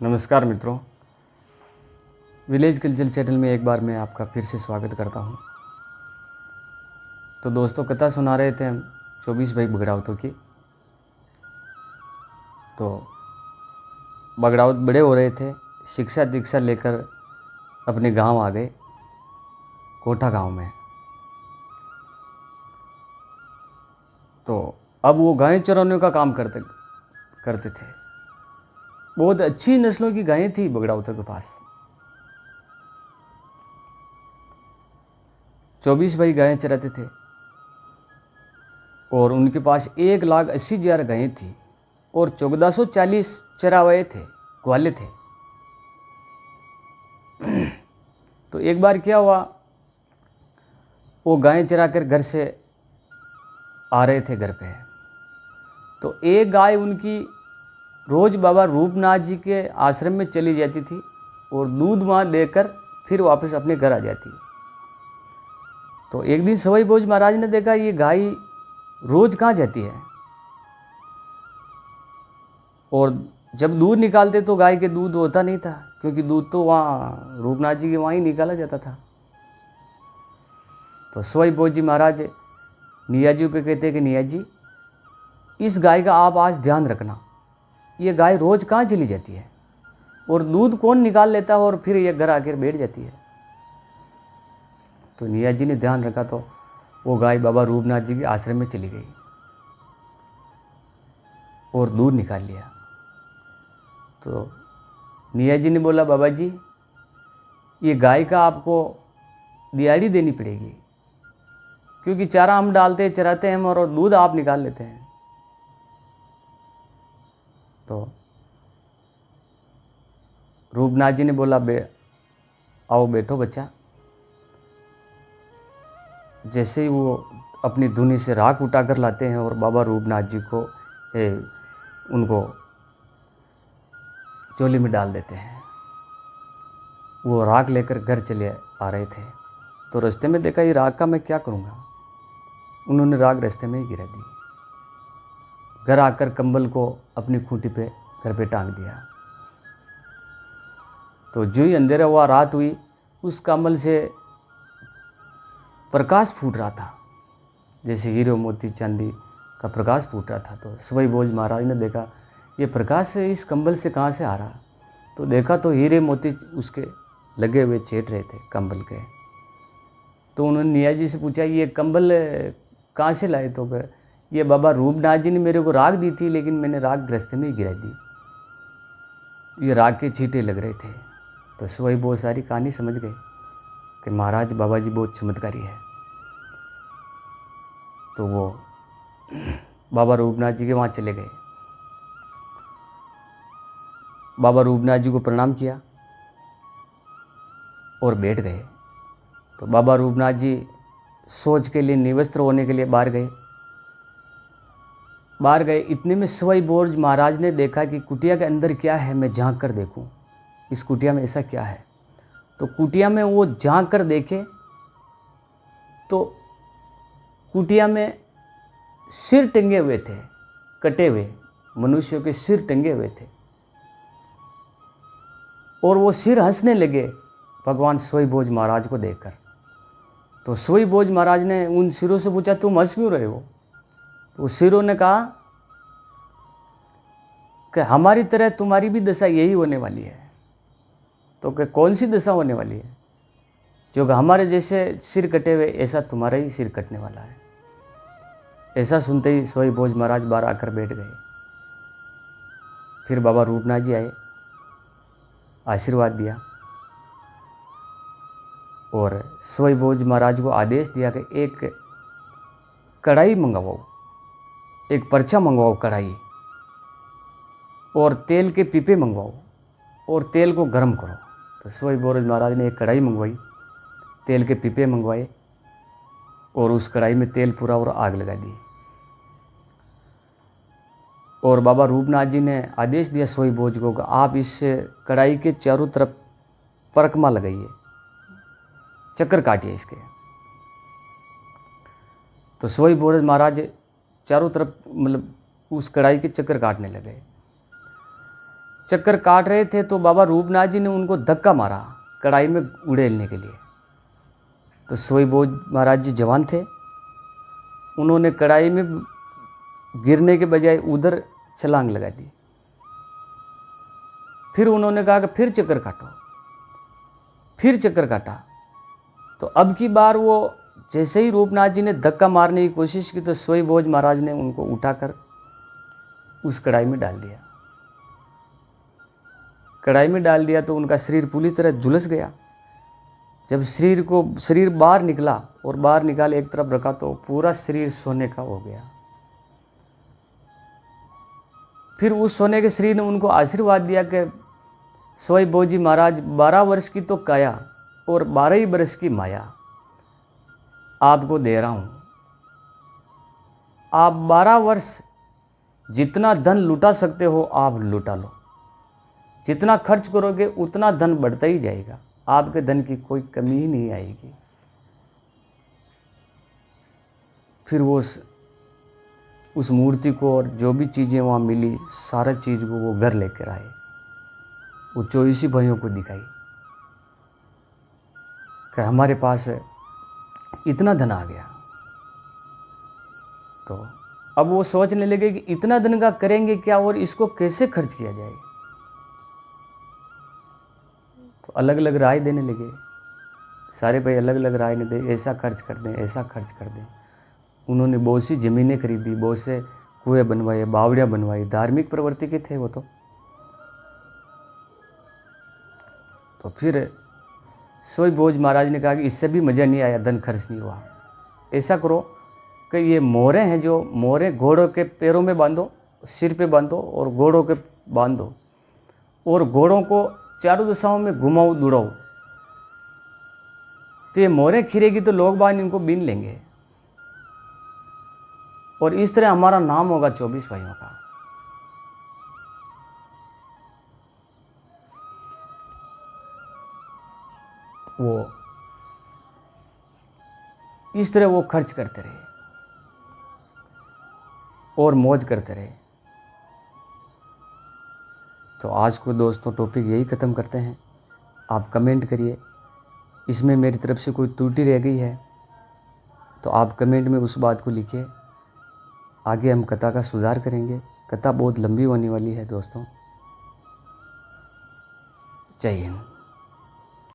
नमस्कार मित्रों, village culture channel में एक बार मैं आपका फिर से स्वागत करता हूं। तो दोस्तों, कथा सुना रहे थे हम 24 भाई बगड़ावतों की। तो बगड़ावत बड़े हो रहे थे, शिक्षा दीक्षा लेकर अपने गांव आ गए, कोठा गांव में। तो अब वो गायें चराने का काम करते थे। बहुत अच्छी नस्लों की गायें थी बगड़ावतों के पास। 24 भाई गायें चराते थे और उनके पास 1,80,000 गायें थी और 1440 चरावाए थे, ग्वाले थे। तो एक बार क्या हुआ, वो गायें चराकर घर से आ रहे थे घर पे। तो एक गाय उनकी रोज बाबा रूपनाथ जी के आश्रम में चली जाती थी और दूध वहाँ देकर फिर वापस अपने घर आ जाती। तो एक दिन सवाई भोज महाराज ने देखा ये गाय रोज कहाँ जाती है, और जब दूध निकालते तो गाय के दूध होता नहीं था, क्योंकि दूध तो वहाँ रूपनाथ जी के वहाँ ही निकाला जाता था। तो सवाई भोज जी महाराज निया जी को कहते कि निया जी, इस गाय का आप आज ध्यान रखना, ये गाय रोज कहाँ चली जाती है और दूध कौन निकाल लेता है और फिर ये घर आकर बैठ जाती है। तो निया जी ने ध्यान रखा तो वो गाय बाबा रूपनाथ जी के आश्रम में चली गई और दूध निकाल लिया। तो निया जी ने बोला, बाबा जी, ये गाय का आपको दिहाड़ी देनी पड़ेगी, क्योंकि चारा हम डालते चराते हैं और दूध आप निकाल लेते हैं। तो रूपनाथ जी ने बोला, आओ बैठो बच्चा। जैसे ही वो अपनी धुनी से राख उठाकर लाते हैं और बाबा रूपनाथ जी को उनको चोली में डाल देते हैं, वो राख लेकर घर चले आ रहे थे। तो रास्ते में देखा, ये राख का मैं क्या करूँगा। उन्होंने राख रास्ते में ही गिरा दी। घर आकर कंबल को अपनी खूंटी पे घर पे टांग दिया। तो जो ही अंधेरा हुआ, रात हुई, उस कंबल से प्रकाश फूट रहा था, जैसे हीरो मोती चांदी का प्रकाश फूट रहा था। तो सवाई भोज महाराज ने देखा, ये प्रकाश इस कंबल से कहाँ से आ रहा। तो देखा तो हीरे मोती उसके लगे हुए चेट रहे थे कंबल के। तो उन्होंने निया जी से पूछा, ये कंबल कहाँ से लाए। तो ये बाबा रूपनाथ जी ने मेरे को राख दी थी, लेकिन मैंने राख रास्ते में ही गिरा दी, ये राख के छींटे लग रहे थे। तो सवाई बहुत सारी कहानी समझ गए कि महाराज बाबा जी बहुत चमत्कारी है। तो वो बाबा रूपनाथ जी के वहाँ चले गए। बाबा रूपनाथ जी को प्रणाम किया और बैठ गए। तो बाबा रूपनाथ जी सोच के लिए निवस्त्र होने के लिए बाहर गए। इतने में सवाई भोज महाराज ने देखा कि कुटिया के अंदर क्या है, मैं झांक कर देखूं, इस कुटिया में ऐसा क्या है। तो कुटिया में वो झांक कर देखे तो कुटिया में सिर टंगे हुए थे, कटे हुए मनुष्यों के सिर टंगे हुए थे, और वो सिर हंसने लगे भगवान सवाई भोज महाराज को देखकर। तो सवाई भोज महाराज ने उन सिरों से पूछा, तुम हंस क्यों रहे हो। तो सिरों ने कहा कि हमारी तरह तुम्हारी भी दशा यही होने वाली है। तो कि कौन सी दशा होने वाली है। जो कि हमारे जैसे सिर कटे हुए, ऐसा तुम्हारा ही सिर कटने वाला है। ऐसा सुनते ही सवाई भोज महाराज बाहर आकर बैठ गए। फिर बाबा रूपनाथ जी आए, आशीर्वाद दिया और सवाई भोज महाराज को आदेश दिया कि एक कढ़ाई मंगवाओ, एक पर्चा मंगवाओ कढ़ाई, और तेल के पीपे मंगवाओ और तेल को गर्म करो। तो सवाई भोज महाराज ने एक कढ़ाई मंगवाई, तेल के पीपे मंगवाए और उस कढ़ाई में तेल पूरा और आग लगा दी। और बाबा रूपनाथ जी ने आदेश दिया सवाई भोज को कि आप इस कढ़ाई के चारों तरफ परिक्रमा लगाइए, चक्कर काटिए इसके। तो सवाई भोज महाराज चारों तरफ मतलब उस कढ़ाई के चक्कर काटने लगे। चक्कर काट रहे थे तो बाबा रूपनाथ जी ने उनको धक्का मारा कढ़ाई में उड़ेलने के लिए। तो सोई भोज महाराज जी जवान थे, उन्होंने कढ़ाई में गिरने के बजाय उधर छलांग लगा दी। फिर उन्होंने कहा कि फिर चक्कर काटो, फिर चक्कर काटा। तो अब की बार वो जैसे ही रूपनाथ जी ने धक्का मारने की कोशिश की तो सोई भोज महाराज ने उनको उठाकर उस कढ़ाई में डाल दिया। कढ़ाई में डाल दिया तो उनका शरीर पूरी तरह झुलस गया। जब शरीर बाहर निकला और बाहर निकाल एक तरफ रखा तो पूरा शरीर सोने का हो गया। फिर उस सोने के शरीर ने उनको आशीर्वाद दिया कि सोई भोज जी महाराज 12 वर्ष की तो काया और 12 ही वर्ष की माया आपको दे रहा हूँ। आप 12 वर्ष जितना धन लुटा सकते हो आप लुटा लो, जितना खर्च करोगे उतना धन बढ़ता ही जाएगा, आपके धन की कोई कमी ही नहीं आएगी। फिर वो उस मूर्ति को और जो भी चीज़ें वहाँ मिली सारा चीज़ को वो घर लेकर आए, वो 24 भाइयों को दिखाई कि हमारे पास इतना धन आ गया। तो अब वो सोचने लगे कि इतना धन का करेंगे क्या और इसको कैसे खर्च किया जाए। तो अलग अलग राय देने लगे, सारे भाई अलग अलग राय ने दे, ऐसा खर्च कर दें, ऐसा खर्च कर दें। उन्होंने बहुत सी ज़मीनें खरीदी, बहुत से कुएं बनवाए, बावड़ियाँ बनवाई, धार्मिक प्रवृत्ति के थे वो। तो फिर सोई भोज महाराज ने कहा कि इससे भी मज़ा नहीं आया, धन खर्च नहीं हुआ। ऐसा करो कि ये मोहरें हैं, जो मोहरें घोड़ों के पैरों में बांधो, सिर पे बांधो और घोड़ों के बांधो और घोड़ों को चारों दिशाओं में घुमाओ दुड़ाओ। तो ये मोहरें खिरेगी तो लोग बाग इनको बीन लेंगे और इस तरह हमारा नाम होगा 24 भाइयों का। वो इस तरह वो खर्च करते रहे और मौज करते रहे। तो आज को दोस्तों टॉपिक यही ख़त्म करते हैं। आप कमेंट करिए, इसमें मेरी तरफ से कोई त्रुटि रह गई है तो आप कमेंट में उस बात को लिखिए, आगे हम कथा का सुधार करेंगे। कथा बहुत लंबी होने वाली है दोस्तों। जय हिंद।